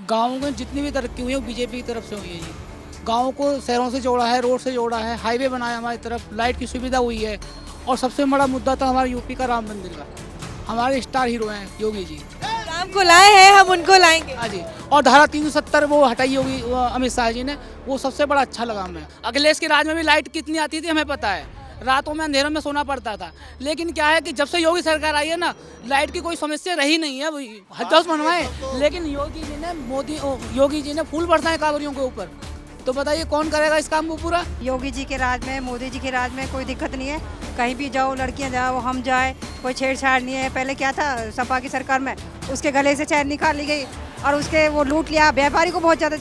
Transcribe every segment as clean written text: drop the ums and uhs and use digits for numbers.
गाँव में जितनी भी तरक्की हुई है वो बीजेपी की तरफ से हुई है जी। गाँव को शहरों से जोड़ा है, रोड से जोड़ा है, हाईवे बनाया हमारी तरफ, लाइट की सुविधा हुई है। और सबसे बड़ा मुद्दा था हमारे यूपी का राम मंदिर का। हमारे स्टार हीरो हैं योगी जी। राम को लाए हैं, हम उनको लाएंगे। हाँ जी। और धारा 370 वो हटाई होगी अमित शाह जी ने, वो सबसे बड़ा अच्छा लगा हमें। अखिलेश के राज में भी लाइट कितनी आती थी हमें पता है, रातों में अंधेरों में सोना पड़ता था। लेकिन क्या है कि जब से योगी सरकार आई है ना, लाइट की कोई समस्या रही नहीं है। हज मनवाए, लेकिन योगी जी ने फूल बरसाए कांवरियों के ऊपर। तो बताइए कौन करेगा इस काम को पूरा? योगी जी के राज में, मोदी जी के राज में कोई दिक्कत नहीं है। कहीं भी जाओ, लड़कियां जाओ, हम जाए, कोई छेड़छाड़ नहीं है। पहले क्या था, सपा की सरकार में उसके गले से चैन निकाल ली गई और उसके वो लूट लिया। व्यापारी को बहुत ज्यादा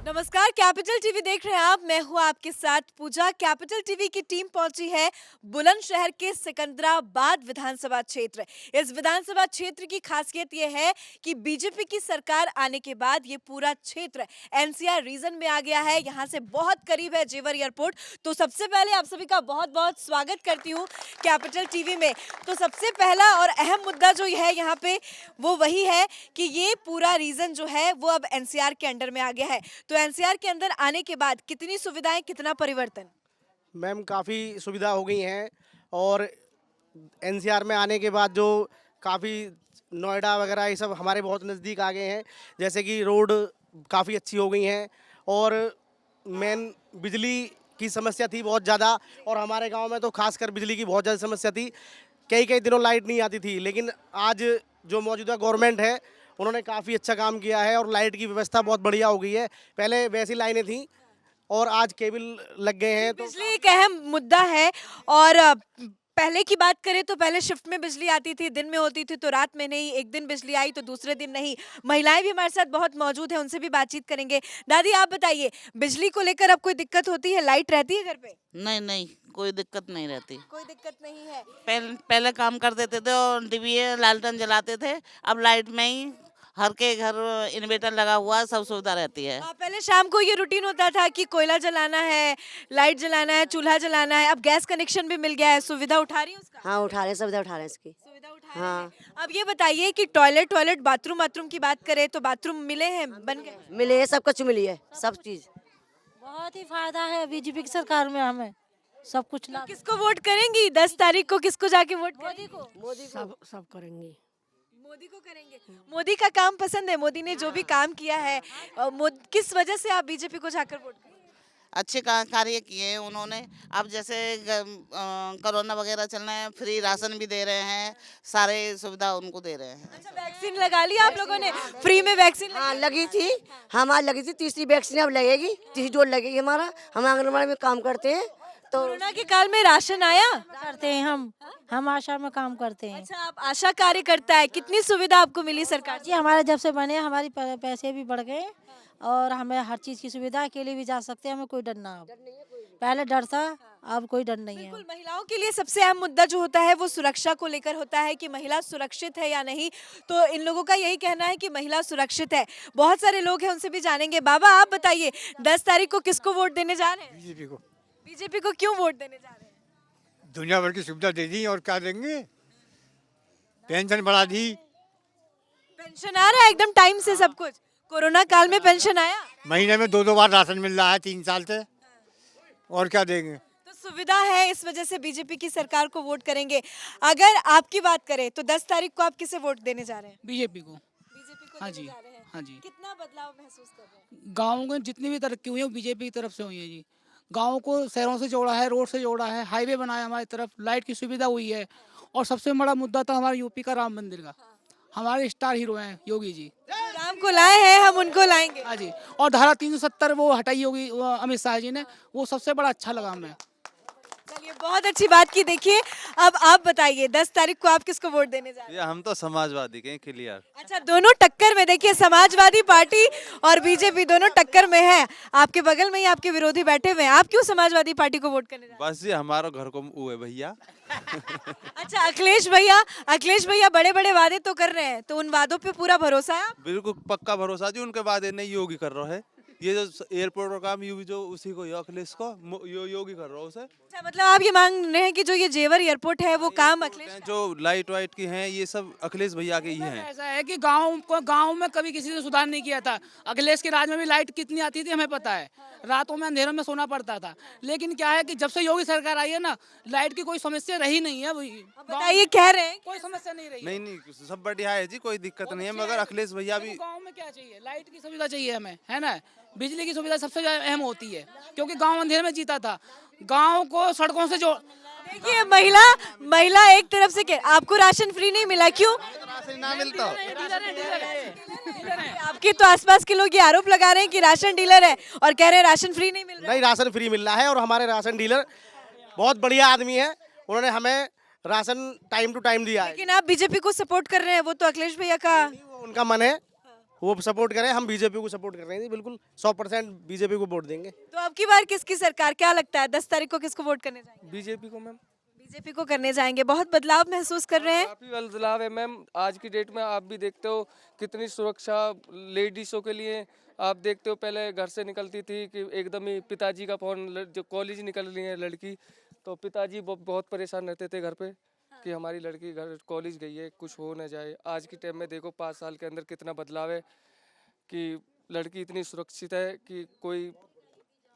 नमस्कार, कैपिटल टीवी देख रहे हैं आप। मैं हूं आपके साथ पूजा। कैपिटल टीवी की टीम पहुंची है बुलंदशहर के सिकंदराबाद विधानसभा क्षेत्र। इस विधानसभा क्षेत्र की खासियत यह है कि बीजेपी की सरकार आने के बाद ये पूरा क्षेत्र एनसीआर रीजन में आ गया है। यहाँ से बहुत करीब है जेवर एयरपोर्ट। तो सबसे पहले आप सभी का बहुत बहुत स्वागत करती हूँ कैपिटल टीवी में। तो सबसे पहला और अहम मुद्दा जो है यहाँ पे वो वही है कि ये पूरा रीजन जो है वो अब एनसीआर के अंडर में आ गया है। तो एनसीआर के अंदर आने के बाद कितनी सुविधाएं, कितना परिवर्तन? मैम काफ़ी सुविधा हो गई हैं और एनसीआर में आने के बाद जो काफ़ी नोएडा वगैरह ये सब हमारे बहुत नज़दीक आ गए हैं। जैसे कि रोड काफ़ी अच्छी हो गई हैं और मेन बिजली की समस्या थी बहुत ज़्यादा, और हमारे गांव में तो खासकर बिजली की बहुत ज़्यादा समस्या थी। कई कई दिनों लाइट नहीं आती थी, लेकिन आज जो मौजूदा गवर्नमेंट है उन्होंने काफ़ी अच्छा काम किया है और लाइट की व्यवस्था बहुत बढ़िया हो गई है। पहले वैसी लाइनें थीं और आज केबल लग गए हैं। तो बिजली एक अहम मुद्दा है। और पहले की बात करें तो पहले शिफ्ट में बिजली आती थी, दिन में होती थी तो रात में नहीं। एक दिन बिजली आई तो दूसरे दिन नहीं। महिलाएं भी हमारे साथ बहुत मौजूद हैं, उनसे भी बातचीत करेंगे। दादी आप बताइए, बिजली को लेकर अब कोई दिक्कत होती है? लाइट रहती है घर पे? नहीं नहीं, कोई दिक्कत नहीं रहती। कोई दिक्कत नहीं है। पहले काम कर देते थे और डिबिया लालटेन जलाते थे। अब लाइट में ही हर के घर इन्वर्टर लगा हुआ है, सब सुविधा रहती है। पहले शाम को ये रूटीन होता था कि कोयला जलाना है, लाइट जलाना है, चूल्हा जलाना है। अब गैस कनेक्शन भी मिल गया है। सुविधा उठा रही है उसका? हाँ, उठा रहे, सुविधा उठा रहे हैं इसकी। सुविधा उठा रहे हैं। अब ये बताइए कि टॉयलेट बाथरूम की बात करें तो बाथरूम मिले हैं, बन गए? मिले है, सब कुछ मिली है, सब चीज। बहुत ही फायदा है बीजेपी की सरकार में, हमें सब कुछ लाभ। किसको वोट करेंगी 10 तारीख को? किसको जाके वोट करेंगी? मोदी सब करेंगे। मोदी को करेंगे। मोदी का काम पसंद है? मोदी ने जो भी काम किया है, किस वजह से आप बीजेपी को जाकर वोट करेंगे? अच्छे कार्य किए हैं उन्होंने। अब जैसे कोरोना वगैरह चल रहे हैं, फ्री राशन भी दे रहे हैं, सारे सुविधा उनको दे रहे हैं। अच्छा, वैक्सीन लगा लिया आप लोगों ने? फ्री में वैक्सीन हाँ लगी थी, हमारी लगी थी। तीसरी वैक्सीन अब लगेगी, तीसरी डोज लगेगी हमारा। हम आंगनबाड़ी में काम करते हैं। तो कोरोना के काल में राशन आया? करते हैं हम आशा में काम करते हैं। अच्छा, आप आशा कार्यकर्ता है। कितनी सुविधा आपको मिली सरकार जी हमारे जब से बने हमारी पैसे भी बढ़ गए और हमें हर चीज की सुविधा, अकेले भी जा सकते हैं, हमें कोई डर ना। अब पहले डर था, अब कोई डर नहीं है। बिल्कुल। महिलाओं के लिए सबसे अहम मुद्दा जो होता है वो सुरक्षा को लेकर होता है कि महिला सुरक्षित है या नहीं। तो इन लोगों का यही कहना है कि महिला सुरक्षित है। बहुत सारे लोग हैं, उनसे भी जानेंगे। बाबा आप बताइए, 10 तारीख को किसको वोट देने जा रहे हैं? बीजेपी को। बीजेपी को क्यों वोट देने जा रहे हैं? दुनिया भर की सुविधा दे दी और क्या देंगे, पेंशन बढ़ा दी। पेंशन आ रहा है एकदम टाइम से सब कुछ? कोरोना काल में पेंशन आया? महीने में 2 बार राशन मिल रहा है 3 साल से, और क्या देंगे। तो सुविधा है, इस वजह से बीजेपी की सरकार को वोट करेंगे। अगर आपकी बात करें तो 10 तारीख को आप किसे वोट देने जा रहे हैं? बीजेपी को। बीजेपी को हाँ देने जी, जा रहे हैं। हाँ जी। कितना बदलाव महसूस कर रहे हैं? गाँव में जितनी भी तरक्की हुई है वो बीजेपी की तरफ से हुई है जी। गाँव को शहरों से जोड़ा है, रोड से जोड़ा है, हाईवे बनाया हमारी तरफ, लाइट की सुविधा हुई है। और सबसे बड़ा मुद्दा था हमारे यूपी का राम मंदिर का। हमारे स्टार हीरो हैं योगी जी। राम को लाए हैं, हम उनको लाएंगे। हाँ जी। और धारा 370 वो हटाई होगी अमित शाह जी ने, वो सबसे बड़ा अच्छा लगा हमें। चलिए, बहुत अच्छी बात की। देखिए, अब आप बताइए 10 तारीख को आप किसको वोट देने जा रहे हैं? ये हम तो समाजवादी के क्लियर। अच्छा, दोनों टक्कर में। देखिए, समाजवादी पार्टी और बीजेपी दोनों टक्कर में है। आपके बगल में ही आपके विरोधी बैठे हुए हैं। आप क्यों समाजवादी पार्टी को वोट करने जा रहे हैं? बस ये हमारा घर को वो है भैया। अच्छा, अखिलेश भैया बड़े बड़े वादे तो कर रहे हैं, तो उन वादों पे पूरा भरोसा है? बिल्कुल पक्का भरोसा जी, उनके बाद नहीं योगी कर रहा है। ये जो एयरपोर्ट का काम यू जो उसी को अखिलेश को योगी कर रहा है उसे। अच्छा, मतलब आप ये मांग रहे हैं कि जो ये जेवर एयरपोर्ट है वो काम अखिलेश का जो लाइट वाइट की हैं ये सब अखिलेश भैया के ही हैं। ऐसा है कि गांव में कभी किसी ने सुधार नहीं किया था। अखिलेश के राज में भी लाइट कितनी आती थी हमें पता है, रातों में अंधेरों में सोना पड़ता था। लेकिन क्या है कि जब से योगी सरकार आई है ना, लाइट की कोई समस्या रही नहीं है। बताइए, कह रहे हैं कोई समस्या नहीं रही। नहीं सब बढ़िया है जी, कोई दिक्कत नहीं है, मगर अखिलेश भैया भी गांव में क्या चाहिए, लाइट की सुविधा चाहिए हमें, है ना। बिजली की सुविधा सबसे ज्यादा अहम होती है, क्योंकि गांव अंधेरे में जीता था। गांव को सड़कों से जो देखिए, महिला एक तरफ से आपको राशन फ्री नहीं मिला, क्यों? राशन ना मिलता। आपके तो आसपास के लोग ये आरोप लगा रहे हैं कि राशन डीलर है और कह रहे हैं राशन फ्री नहीं मिल रहा। नहीं, राशन फ्री मिल रहा है और हमारे राशन डीलर बहुत बढ़िया आदमी है, उन्होंने हमें राशन टाइम टू टाइम दिया है। लेकिन आप बीजेपी को सपोर्ट कर रहे हैं, वो तो अखिलेश भैया का वो उनका मन है, वो सपोर्ट करें, हम बीजेपी को सपोर्ट कर रहे हैं जी, बिल्कुल 100% बीजेपी को वोट देंगे। तो अब की बार किसकी सरकार, क्या लगता है 10 तारीख को किसको वोट करने जाएंगे? बीजेपी को मैम। बीजेपी को करने जाएंगे। बहुत बदलाव महसूस कर रहे हैं? काफी बदलाव है मैम। आज की डेट में आप भी देखते हो कितनी सुरक्षा लेडीजों के लिए। आप देखते हो पहले घर से निकलती थी कि एकदम ही पिताजी का फोन, जो कॉलेज निकल रही है लड़की, तो पिताजी बहुत परेशान रहते थे घर पे कि हमारी लड़की घर कॉलेज गई है, कुछ हो ना जाए। आज के टाइम में देखो 5 साल के अंदर कितना बदलाव है कि लड़की इतनी सुरक्षित है कि कोई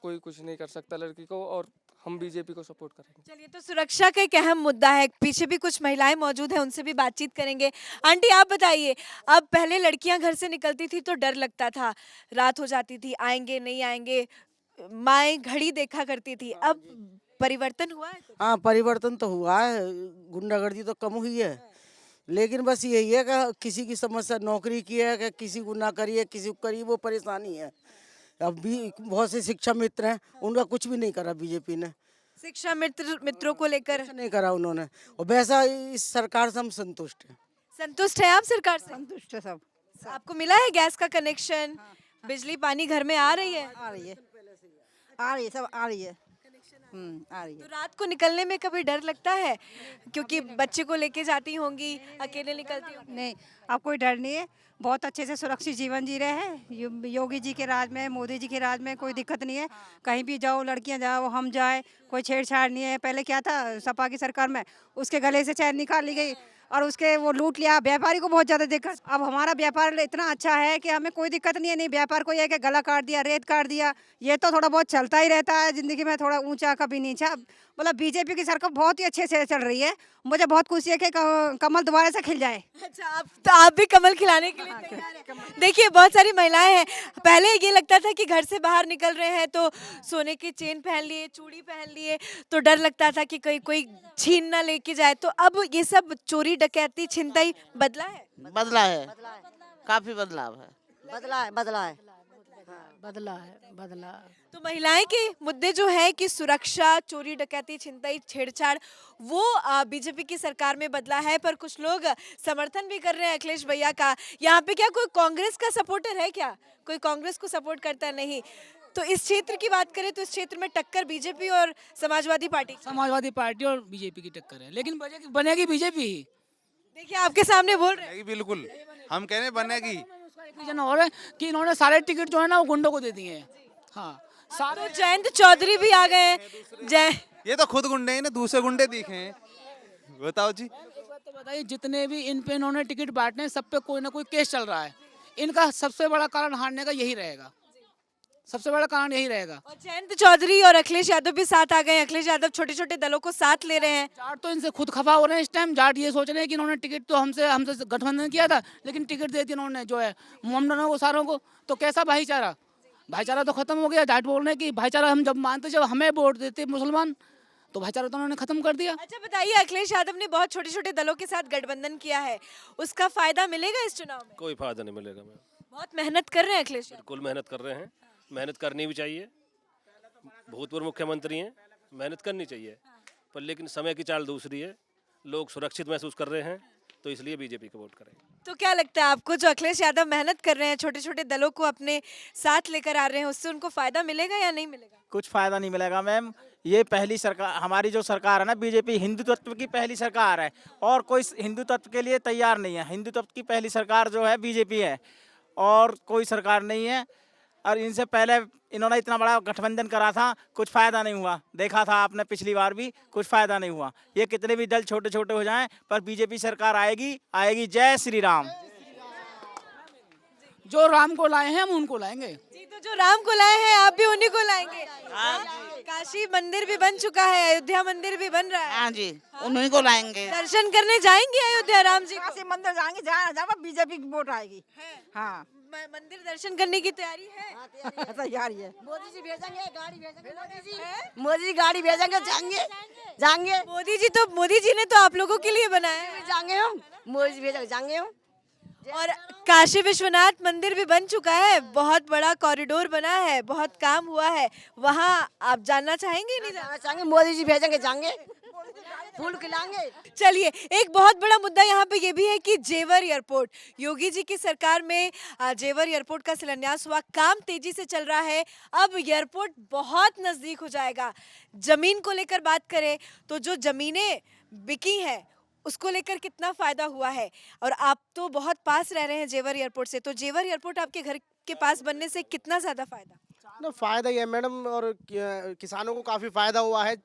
कुछ नहीं कर सकता लड़की को, और हम बीजेपी को सपोर्ट करेंगे। चलिए, तो सुरक्षा का एक अहम मुद्दा है। पीछे भी कुछ महिलाएं मौजूद हैं, उनसे भी बातचीत करेंगे। आंटी, आप बताइए, अब पहले लड़कियां घर से निकलती थी तो डर लगता था, रात हो जाती थी, आएंगे नहीं आएंगे, माएँ घड़ी देखा करती थी। अब परिवर्तन हुआ है? हाँ, परिवर्तन तो हुआ है, गुंडागर्दी तो कम हुई है, लेकिन बस यही है कि किसी की समस्या नौकरी की है कि किसी को ना करिए, किसी को करिए, वो परेशानी है। अब भी बहुत से शिक्षा मित्र हैं, उनका कुछ भी नहीं करा बीजेपी ने। शिक्षा मित्रों को लेकर कुछ नहीं करा उन्होंने, और वैसा इस सरकार से हम संतुष्ट हैं। संतुष्ट है आप सरकार से? संतुष्ट है सब। आपको मिला है गैस का कनेक्शन, बिजली पानी घर में आ रही है? आ रही है, आ रही है, सब आ रही है, आ रही है। तो रात को निकलने में कभी डर लगता है, क्योंकि बच्चे को लेके जाती होंगी, अकेले निकलती होंगी? नहीं, अब कोई डर नहीं है, बहुत अच्छे से सुरक्षित जीवन जी रहे हैं। योगी जी के राज में, मोदी जी के राज में कोई दिक्कत नहीं है। कहीं भी जाओ, लड़कियां जाओ, हम जाए, कोई छेड़छाड़ नहीं है। पहले क्या था, सपा की सरकार में उसके गले से चैन निकाल ली गई और उसके वो लूट लिया, व्यापारी को बहुत ज़्यादा दिक्कत। अब हमारा व्यापार इतना अच्छा है कि हमें कोई दिक्कत नहीं है। नहीं, व्यापार को यह है कि गला काट दिया, रेत काट दिया, ये तो थोड़ा बहुत चलता ही रहता है ज़िंदगी में, थोड़ा ऊंचा कभी नीचा। मतलब बीजेपी की सरकार बहुत ही अच्छे से चल रही है। मुझे बहुत खुशी है कि कमल दोबारा से खिल जाए। अच्छा, आप भी कमल खिलाने के लिए तैयार हैं? देखिए, बहुत सारी महिलाएं हैं। पहले ये लगता था कि घर से बाहर निकल रहे हैं तो सोने की चेन पहन लिए, चूड़ी पहन लिए, तो डर लगता था कि कहीं कोई छीन ना लेके जाए। तो अब ये सब चोरी डकैती छिनतई बदला है? बदला है, काफी बदलाव है। बदला है। तो महिलाएं के मुद्दे जो है कि सुरक्षा, चोरी डकैती, छिनतई, छेड़छाड़, वो बीजेपी की सरकार में बदला है। पर कुछ लोग समर्थन भी कर रहे हैं अखिलेश भैया का। यहाँ पे क्या कोई कांग्रेस का सपोर्टर है क्या? कोई कांग्रेस को सपोर्ट करता है? नहीं। तो इस क्षेत्र की बात करें तो इस क्षेत्र में टक्कर बीजेपी और समाजवादी पार्टी और बीजेपी की टक्कर है, लेकिन बनेगी बीजेपी ही। देखिए, आपके सामने बोल रहे हैं। बिल्कुल, हम कह रहे हैं बनेगी। रीजन और है कि इन्होंने सारे टिकट जो है ना वो गुंडों को दे दिए हैं। हाँ, तो जयंत चौधरी भी आ गए हैं। ये तो खुद गुंडे हैं ना, दूसरे गुंडे दिखे हैं। बताओ जी। तो बताइए, जितने भी इन पे इन्होंने टिकट बांटने, सब पे कोई ना कोई केस चल रहा है। इनका सबसे बड़ा कारण हारने का यही रहेगा, सबसे बड़ा कारण यही रहेगा। और जयंत चौधरी और अखिलेश यादव भी साथ आ गए। अखिलेश यादव छोटे छोटे दलों को साथ ले रहे हैं। जाट तो इनसे खुद खफा हो रहे हैं इस टाइम। जाट ये सोच रहे हैं कि इन्होंने टिकट तो हमसे गठबंधन किया था, लेकिन टिकट दे दी इन्होंने जो है मोमडनों को, सारों को। तो कैसा भाईचारा तो खत्म हो गया। जाट बोल रहे हैं कि भाईचारा हम जब मानते, जब हमें वोट देते मुसलमान, तो भाईचारा तो उन्होंने खत्म कर दिया। अच्छा, बताइए, अखिलेश यादव ने बहुत छोटे छोटे दलों के साथ गठबंधन किया है, उसका फायदा मिलेगा इस चुनाव में? कोई फायदा नहीं मिलेगा मैम। बहुत मेहनत कर रहे हैं अखिलेश यादव। बिल्कुल मेहनत कर रहे हैं, मेहनत करनी भी चाहिए। भूतपूर्व मुख्यमंत्री हैं, मेहनत करनी चाहिए, पर लेकिन समय की चाल दूसरी है। लोग सुरक्षित महसूस कर रहे हैं, तो इसलिए बीजेपी को वोट करेंगे। तो क्या लगता है आपको, जो अखिलेश यादव मेहनत कर रहे हैं, छोटे छोटे दलों को अपने साथ लेकर आ रहे हैं, उससे उनको फायदा मिलेगा या नहीं मिलेगा? कुछ फायदा नहीं मिलेगा मैम। ये पहली सरकार, हमारी जो सरकार है ना बीजेपी, हिंदुत्व की पहली सरकार है और कोई हिंदुत्व के लिए तैयार नहीं है। हिंदुत्व की पहली सरकार जो है बीजेपी है और कोई सरकार नहीं है। और इनसे पहले इन्होंने इतना बड़ा गठबंधन करा था, कुछ फायदा नहीं हुआ। देखा था आपने पिछली बार भी, कुछ फायदा नहीं हुआ। ये कितने भी दल छोटे छोटे हो जाएं, पर बीजेपी सरकार आएगी आएगी। जय श्री राम। जो राम को लाए हैं हम उनको लाएंगे। जी, तो जो राम को लाए हैं आप भी उन्हीं को लाएंगे। काशी मंदिर भी बन चुका है, अयोध्या मंदिर भी बन रहा है। हाँ जी, उन्हीं को लाएंगे। दर्शन करने जाएंगे अयोध्या राम जी को? काशी मंदिर जाएंगे, जहाँ बीजेपी की वोट आएगी। हाँ, मंदिर दर्शन करने की तैयारी है। तैयारी है। मोदी जी भेजेंगे, गाड़ी भेजेंगे, मोदी जी गाड़ी भेजेंगे, जाएंगे मोदी जी ने तो आप लोगों के लिए बनाया है। जाएंगे हम, मोदी जी भेजेंगे, जाएंगे हम। और काशी विश्वनाथ मंदिर भी बन चुका है, बहुत बड़ा कॉरिडोर बना है, बहुत काम हुआ है। वहाँ आप जानना चाहेंगे? नहीं जाना चाहेंगे, मोदी जी भेजेंगे, जाएंगे, फूल खिलाएंगे। चलिए, एक बहुत बड़ा मुद्दा यहाँ पे ये भी है कि जेवर एयरपोर्ट, योगी जी की सरकार में जेवर एयरपोर्ट का शिलान्यास हुआ, काम तेजी से चल रहा है। अब एयरपोर्ट बहुत नजदीक हो जाएगा। जमीन को लेकर बात करें तो जो जमीनें बिकी हैं उसको लेकर कितना फायदा हुआ है, और आप तो बहुत पास रह रहे हैं जेवर एयरपोर्ट से, तो जेवर एयरपोर्ट आपके घर के पास बनने से कितना ज्यादा फायदा? ना फ़ायदा ही है मैडम, और किसानों को काफ़ी फ़ायदा हुआ है।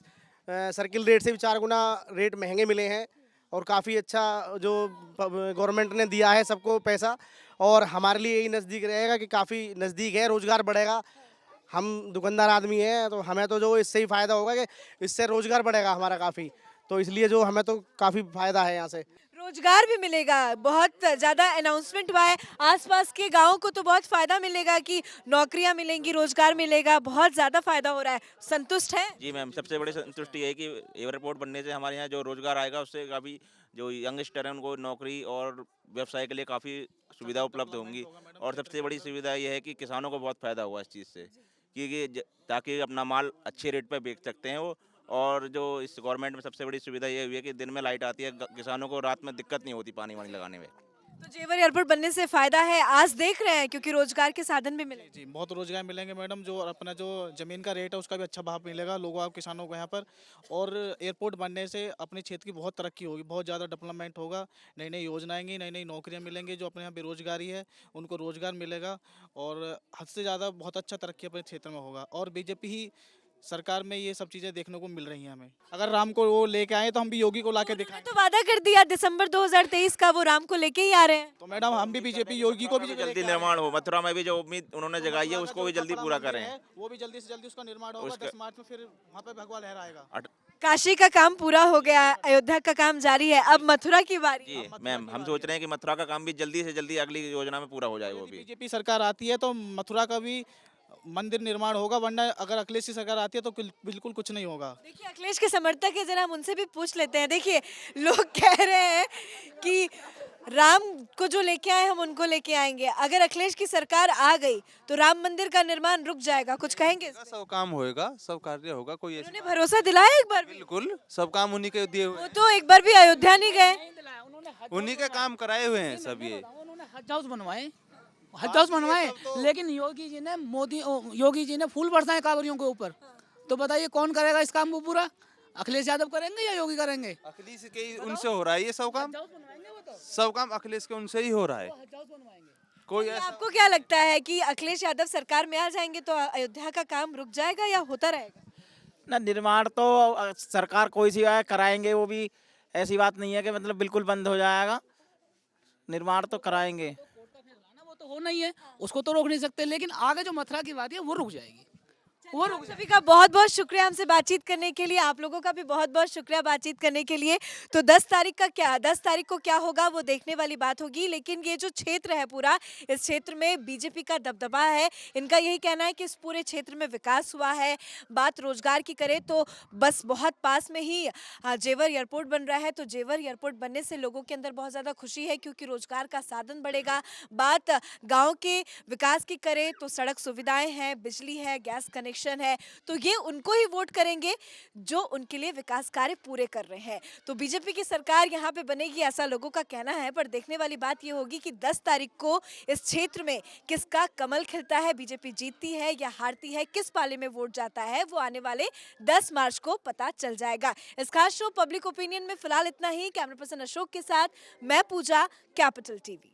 सर्किल रेट से भी 4 गुना रेट महंगे मिले हैं, और काफ़ी अच्छा जो गवर्नमेंट ने दिया है सबको पैसा, और हमारे लिए यही नज़दीक रहेगा कि काफ़ी नज़दीक है, रोज़गार बढ़ेगा। हम दुकानदार आदमी हैं, तो हमें तो जो इससे ही फ़ायदा होगा कि इससे रोज़गार बढ़ेगा हमारा काफ़ी, तो इसलिए जो हमें तो काफ़ी फ़ायदा है यहाँ से। रोजगार भी मिलेगा, बहुत ज्यादा अनाउंसमेंट हुआ है। आसपास के गांवों को तो बहुत फायदा मिलेगा कि नौकरियां मिलेंगी, रोजगार मिलेगा, बहुत ज्यादा फायदा हो रहा है। संतुष्ट है? जी मैम, सबसे बड़ी संतुष्टि है कि एयरपोर्ट बनने से हमारे यहाँ जो रोजगार आएगा उससे काफ़ी जो यंगस्टर हैं उनको नौकरी और व्यवसाय के लिए काफ़ी सुविधा उपलब्ध होंगी। और सबसे बड़ी सुविधा यह है कि किसानों को बहुत फ़ायदा हुआ इस चीज़ से, क्योंकि ताकि अपना माल अच्छे रेट पर बेच सकते हैं वो। और जो इस गवर्नमेंट में सबसे बड़ी सुविधा ये हुई है कि दिन में लाइट आती है, किसानों को रात में दिक्कत नहीं होती पानी वानी लगाने में। तो जेवर एयरपोर्ट बनने से फायदा है, आज देख रहे हैं, क्योंकि रोजगार के साधन भी मिले। जी, बहुत रोजगार मिलेंगे मैडम। जो अपना जो जमीन का रेट है उसका भी अच्छा भाव मिलेगा लोगों और किसानों को यहाँ पर। और एयरपोर्ट बनने से अपने क्षेत्र की बहुत तरक्की होगी, बहुत ज़्यादा डेवलपमेंट होगा। नई नई योजनाएं, नई नई नौकरियाँ मिलेंगी। जो अपने यहाँ बेरोजगारी है उनको रोजगार मिलेगा, और हद से ज़्यादा बहुत अच्छा तरक्की अपने क्षेत्र में होगा। और बीजेपी ही सरकार में ये सब चीज़ें देखने को मिल रही हैं हमें। अगर राम को वो लेके आए तो हम भी योगी को लाके दिखाएंगे। तो वादा कर दिया दिसंबर 2023 का, वो राम को लेके ही आ रहे हैं। तो मैडम हम भी बीजेपी योगी को भी जल्दी निर्माण हो, मथुरा में भी जो उम्मीद उन्होंने जगाई है उसको भी जल्दी पूरा करें। वो भी जल्दी से जल्दी उसका निर्माण होगा। 10 मार्च में फिर वहाँ पे भगवा लहराएगा। काशी का काम पूरा हो गया, अयोध्या का काम जारी है, अब मथुरा की बारी। जी मैम, हम सोच रहे हैं कि मथुरा का काम भी जल्दी से जल्दी अगली योजना में पूरा हो जाए। वो भी बीजेपी सरकार आती है तो मथुरा का भी मंदिर निर्माण होगा, वरना अगर अखिलेश की सरकार आती है तो बिल्कुल कुछ नहीं होगा। देखिए, अखिलेश के समर्थक है, जरा हम उनसे भी पूछ लेते हैं। देखिए, लोग कह रहे हैं कि राम को जो लेके आए हम उनको लेके आएंगे, अगर अखिलेश की सरकार आ गई तो राम मंदिर का निर्माण रुक जाएगा, कुछ कहेंगे? सब काम होएगा, सब कार्य होगा। कोई उन्होंने भरोसा दिलाया एक बार भी? बिल्कुल, सब काम उन्हीं के दिए हुए। वो तो एक बार भी अयोध्या नहीं गए, उन्हीं के काम कराए हुए हैं सब। ये हज हाउस बनवाए, लेकिन योगी जी ने फूल बरसाए कांवरियों के ऊपर। तो बताइए कौन करेगा इस काम को पूरा? अखिलेश यादव करेंगे या योगी करेंगे? अखिलेश के उनसे हो रहा है ये सब काम। सब काम अखिलेश के उनसे ही हो रहा है। कोई आपको क्या लगता है कि अखिलेश यादव सरकार में आ जाएंगे तो अयोध्या का काम रुक जाएगा या होता रहेगा? ना, निर्माण तो सरकार कोई सी आए कराएंगे, वो भी ऐसी बात नहीं है कि मतलब बिल्कुल बंद हो जाएगा। निर्माण तो कराएंगे, वो तो हो नहीं है, उसको तो रोक नहीं सकते, लेकिन आगे जो मथुरा की बात है वो रुक जाएगी। आप सभी का बहुत बहुत शुक्रिया हमसे बातचीत करने के लिए, आप लोगों का भी बहुत बहुत शुक्रिया बातचीत करने के लिए। तो 10 तारीख को क्या होगा वो देखने वाली बात होगी, लेकिन ये जो क्षेत्र है पूरा, इस क्षेत्र में बीजेपी का दबदबा है। इनका यही कहना है कि इस पूरे क्षेत्र में विकास हुआ है। बात रोजगार की करें तो बस बहुत पास में ही जेवर एयरपोर्ट बन रहा है, तो जेवर एयरपोर्ट बनने से लोगों के अंदर बहुत ज़्यादा खुशी है, क्योंकि रोजगार का साधन बढ़ेगा। बात गाँव के विकास की करें तो सड़क सुविधाएँ हैं, बिजली है, गैस कनेक्शन है, तो ये उनको ही वोट करेंगे जो उनके लिए विकास कार्य पूरे कर रहे हैं। तो बीजेपी की सरकार यहाँ पे बनेगी, ऐसा लोगों का कहना है। पर देखने वाली बात ये होगी कि 10 तारीख को इस क्षेत्र में किसका कमल खिलता है, बीजेपी जीतती है या हारती है, किस पाले में वोट जाता है, वो आने वाले 10 मार्च को पता चल जाएगा। इस खास शो पब्लिक ओपिनियन में फिलहाल इतना ही। कैमरा पर्सन अशोक के साथ मैं पूजा, कैपिटल टीवी।